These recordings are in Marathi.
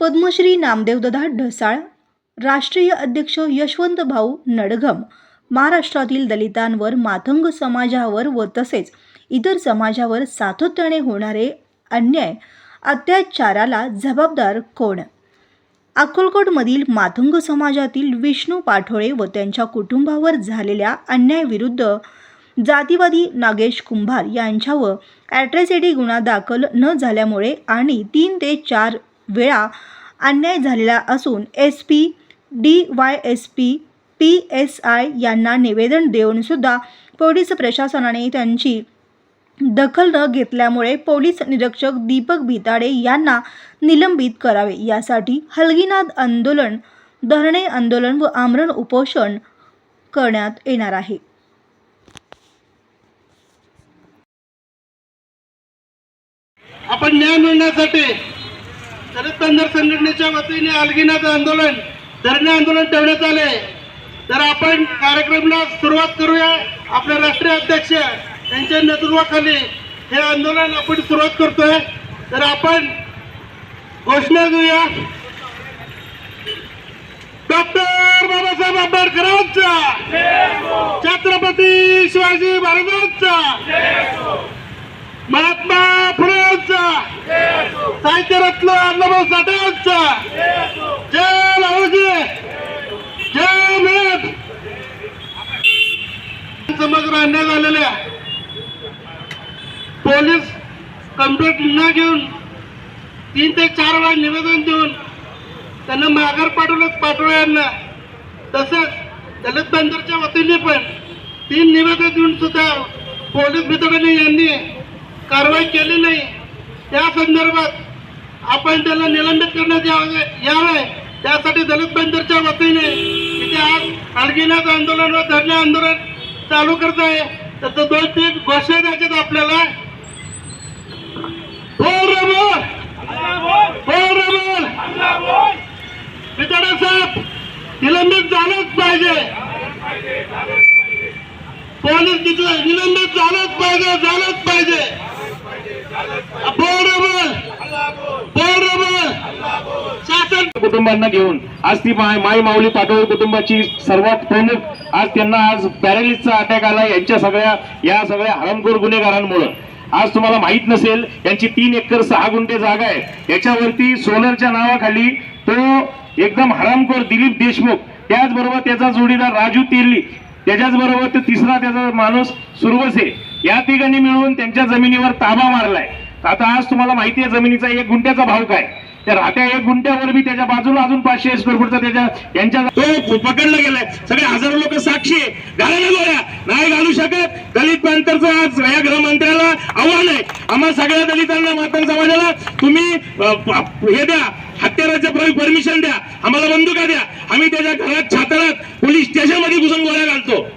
पद्मश्री नामदेवदादा ढसाळ, राष्ट्रीय अध्यक्ष यशवंतभाऊ नडघम, महाराष्ट्रातील दलितांवर, मातंग समाजावर व तसेच इतर समाजावर सातत्याने होणारे अन्याय अत्याचाराला जबाबदार कोण? अक्कलकोटमधील मातंग समाजातील विष्णू पाठोळे व त्यांच्या कुटुंबावर झालेल्या अन्यायाविरुद्ध जातीवादी नागेश कुंभार यांच्यावर ॲट्रॉसिटी गुन्हा दाखल न झाल्यामुळे आणि 3 ते 4 वेळा अन्याय झालेला असून SP, DYSP, PSI यांना निवेदन देऊन सुद्धा पोलीस प्रशासनाने त्यांची दखल न घेतल्यामुळे पोलीस निरीक्षक दीपक भिताडे यांना निलंबित करावे यासाठी हलगीनाथ आंदोलन, धरणे आंदोलन व आमरण उपोषण करण्यात येणार आहे. आपण न्याय मिळण्यासाठी दलित बंधर संघटनेच्या वतीने हलगीनाथ आंदोलन, धरणे आंदोलन ठेवण्यात आले. तर आपण कार्यक्रमाला सुरुवात करूया. आपले राष्ट्रीय अध्यक्ष यांच्या नेतृत्वाखाली हे आंदोलन आपण सुरुवात करतोय. तर आपण घोषणा देऊया. डॉक्टर बाबासाहेब आंबेडकरांचा, छत्रपती शिवाजी महाराजांचा, महात्मा फुलेंचा, साहित्यरत्न अण्णाभाऊ साठेंचा, जय लालजी, जय भीम. समग्र अन्याय झालेल्या पोलीस कंप्लेंट न घेऊन 3 ते 4 वेळा निवेदन देऊन त्यांना माघार पाठवले यांना. तसंच दलित बंधरच्या वतीने पण 3 निवेदन देऊन सुद्धा पोलीस भिताडे यांनी कारवाई केली नाही. त्या संदर्भात आपण त्याला निलंबित करण्यात यावे त्यासाठी दलित बंधरच्या वतीने इथे आज हलगीनाथ आंदोलन व धरणे आंदोलन चालू करत आहे. तर 2-3 घोषणा द्यायच्यात आपल्याला. भिताडे साहेब निलंबित झालंच पाहिजे. पोलीस निलंबित झालंच पाहिजे. कुटुंबांना घेऊन आज ती माई माऊली पाटोळे कुटुंबाची सर्वात प्रमुख आज त्यांना आज पॅरालिसचा अटॅक आला. यांच्या या सगळ्या हरामखोर गुन्हेगारांमुळे. आज तुम्हाला माहित नसेल यांची 3 एकर 6 गुंठे जागा आहे. याच्यावरती सोलरच्या नावाखाली तो एकदम हरामखोर दिलीप देशमुख, त्याचबरोबर त्याचा जोडीदार राजू तेली, त्याच्याच बरोबर तो तिसरा त्याचा माणूस सुरवसे, या तिघांनी मिळून त्यांच्या जमिनीवर ताबा मारलाय. आता आज तुम्हाला माहिती आहे जमिनीचा 1 गुंठ्याचा भाव काय. त्या राहत्या 1 गुंठ्यावर बी त्याच्या बाजूला अजून 500 स्क्वेअर फूटचा यांच्या तो पकडला गेलाय. सगळे हजारो लोक साक्षी आहे. घालायला गोळ्या नाही घालू शकत. दलित पॅंथरचं आज या गृहमंत्र्याला आव्हान आहे. आम्हा सगळ्या दलितांना, मातंग समाजाला तुम्ही हे द्या, हत्याराच्या परमिशन द्या, आम्हाला बंदुका द्या. आम्ही त्याच्या घरात, छातारात, पोलीस स्टेशनमध्ये घुसून गोळ्या घालतो.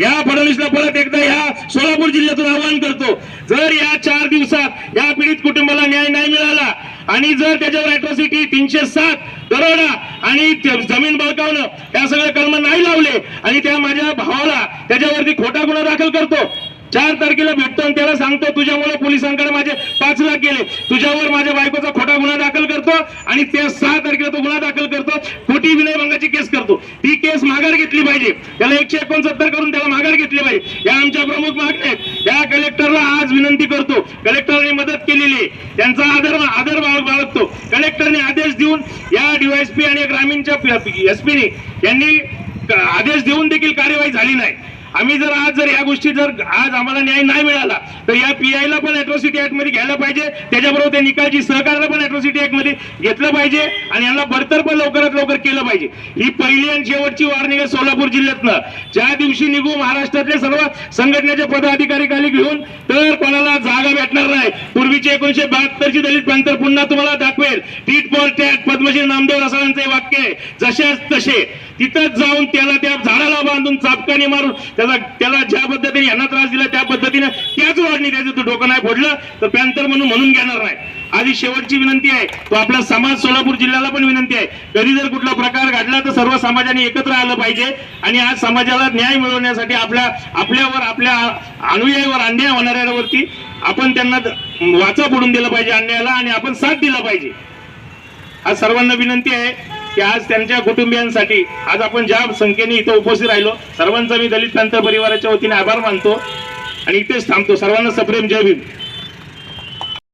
या फडणवीसला परत एकदा या सोलापूर जिल्ह्यातून आवाहन करतो. जर या 4 दिवसात या पीडित कुटुंबाला न्याय नाही मिळाला आणि जर त्याच्यावर ॲट्रॉसिटी 307 दरोडा आणि जमीन बळकावणं या सगळे कलम नाही लावले आणि त्या माझ्या भावाला त्याच्यावरती खोटा गुन्हा दाखल करतो. 4 तारखेला भेटतो आणि त्याला सांगतो तुझ्यामुळे पोलिसांकडे माझे 5 लाख गेले, तुझ्यावर माझ्या बायकोचा खोटा गुन्हा दाखल करतो आणि त्या 6 तारखेला तो गुन्हा दाखल करतो, खोटी विनयभंगाची केस करतो. ती केस माघार घेतली पाहिजे. त्याला 169 करून त्याला माघार घेतली पाहिजे. या आमच्या प्रमुख मागण्या आहेत. या कलेक्टरला आज विनंती करतो. कलेक्टरने मदत केलेली, त्यांचा आदर बाळगतो. कलेक्टरने आदेश देऊन या DYSP आणि ग्रामीणच्या SP यांनी आदेश देऊन देखील कार्यवाही झाली नाही. आम्ही जर या गोष्टी आज आम्हाला न्याय नाही मिळाला तर या PI ला पण ॲट्रॉसिटी ऍक्ट मध्ये घ्यायला पाहिजे. त्याच्याबरोबर ते निकालची सहकार्याला पण ॲट्रॉसिटी ऍक्ट मध्ये घेतलं पाहिजे आणि यांना बडतर्फ लवकरात लवकर केलं पाहिजे. ही पहिली आणि शेवटची वॉर्निंग आहे सोलापूर जिल्ह्यातनं. ज्या दिवशी निघू महाराष्ट्रातले सर्व संघटनेचे पदाधिकारी खाली घेऊन तर कोणाला जागा भेटणार नाही. पूर्वीची 1972 ची दलित पॅंथर पुन्हा तुम्हाला दाखवेल. Tit for tat Padmashri Namdeo ढसाळांचे वाक्य आहे, जशाच तसे तिथंच जाऊन त्याला त्या झाडाला बांधून चापकाने मारून त्याला ज्या पद्धतीने यांना त्रास दिला त्या पद्धतीने त्याच वाढणी त्याचं तो डोकं नाही फोडलं तर पॅंथर म्हणून घेणार नाही. आधी शेवटची विनंती आहे, तो आपला समाज सोलापूर जिल्ह्याला पण विनंती आहे, कधी जर कुठला प्रकार घडला तर सर्व समाजाने एकत्र आलं पाहिजे आणि आज समाजाला न्याय मिळवण्यासाठी आपल्यावर, आपल्या अनुयायीवर अन्याय होणाऱ्यावरती आपण त्यांना वाचा फोडून दिला पाहिजे अन्यायाला आणि आपण साथ दिला पाहिजे. आज सर्वांना विनंती आहे की आज त्यांच्या कुटुंबियांसाठी आज आपण ज्या संख्येने इथं उपस्थित राहिलो सर्वांचा मी दलित पॅंथर परिवाराच्या वतीने आभार मानतो आणि इथेच थांबतो. सर्वांना सप्रेम जय भीम.